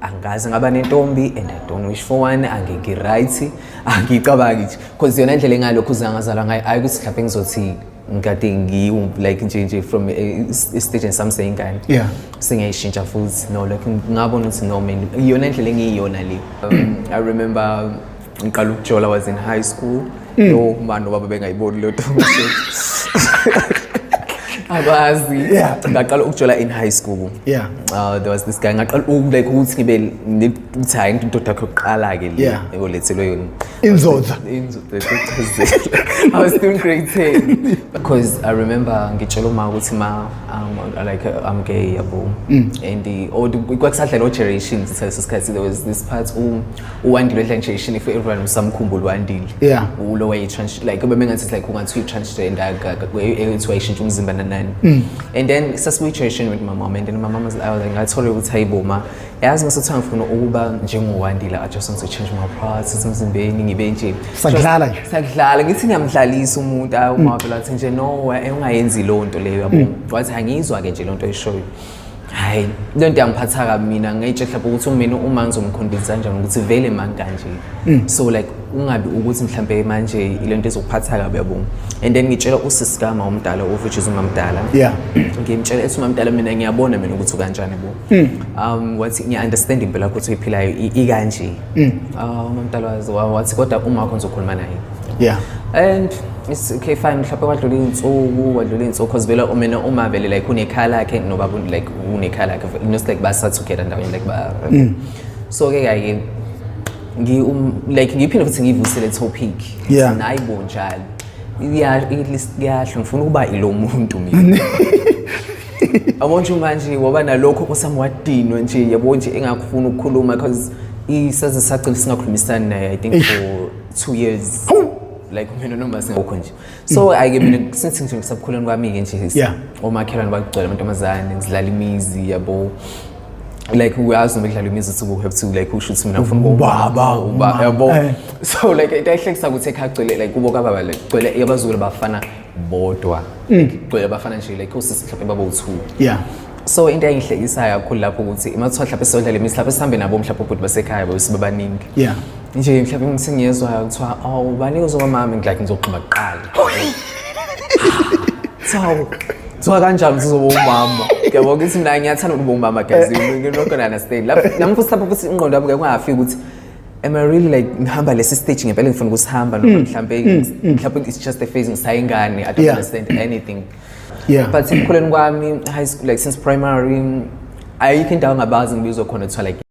angazi ngaba nentombi and I don't wish for one, angeke right, angicabangi nje because yona indlela engalokho uzangazalwa ngayo ayikuthi mhlawumbe ngizothi ngikade ngiyu like nje from stage sami seyingane singayishintsha futhi no like ngabona ukuthi no man iyona indlela engiyiyona le. I remember ngiqala ukujola was in high school no man baba bengayiboni lo ntombi abazi ngaqala ukujola in high school. There was this guy ngaqala like ukuthi ngibe ngithayi indoda yakho yokuqala ke le eyolethelwe yona inzoza. I was still in grade 10 because I remember ngitshela uma ukuthi like I'm gay yabo and kwakusadla no generations isikhathi there was this part uwandile generation if everyone usamkhumbula uwandile ulo way trans like bebengathi like ungathi transgender ekuthiwa umzimba nanani and then sasibuyi generation with my mom and then my mom was like ngathola ukuthi hayiboma yazi ngisethanga ngifuna ukuba njengowandile I just want to change my parts emzimbeni ngibe nje sakudlala ngithi ngiyamdlalisa umuntu uma vela athi nje no ungayenzi lonto leyo yabo wathi angizwa ke nje lonto eshoyo hayi lento yangiphatha kabi mina ngayitshela mhlawumbe ukuthi umina uma ngizomconvince kanjani ukuthi vele manje so like ungabi ukuthi mhlawumbe manje ilento ezokuphatha kabi yabo and then ngitshela usisi kama umdala which is umamdala ngimtshela ethi umamdala mina ngiyabona mina ukuthi kanjani bo wathi ngiya understand impela ukuthi uyiphilayo ikanje umamdala wathi kodwa uma wakho ngizokhuluma naye and it's okay fine mhlawumbe wadlula insuku cause vela mina uma vele like unekhala yakhe nobaba like unekhala yakhe just like basathu together ndaweni like ba so ke like like ngiphinde futhi ngivusele topic nayibo njalo at least kuyahle ngifuna ukuba ilo muntu mina abonje manje waba nalokho kusamwadinwa nje yabo nje engakufuna ukukhuluma because isaze saqina singakhulumisana naye I think for 2 years like mina noma singakho nje so I give mina since nje ngisabukhuleni kwami ke nje omakhelwane bagcwele amantombazane ngizilala imizi yabo like uyazi noma kudlala imizi to have to like ushuthi mina ngifuna ubaba yabo so like ihlekisa ukuthi ekhagcwele like kubo kababa like gcwele abazulu bafana bodwa gcwele bafana nje like usisi mhlawumbe baba u2 so into engihlekisayo kakhulu lapho ukuthi imathiwa mhlawumbe sodlala imizi lapho sihambe nabo mhlawumbe ubhuti basekhaya babaningi nje mhlawumbe ngiyezwa kuthiwa ubani uzoba mama like ngizoqhubeka kuqala so kanjani uzoba umama yabo ukuthi mina ngiyathanda ukuba umama guys ngilokho na understand lapho lapho futhi ingqondo yabo kungafika ukuthi am I really like ngihamba lesi stage ngempela ngifuna ukusihamba noma mhlawumbe it's just a phase ngisayingane I don't understand anything but ekukhuleni kwami high school like since primary ayikho indawo ngabazi ngibizwa khona kuthiwa like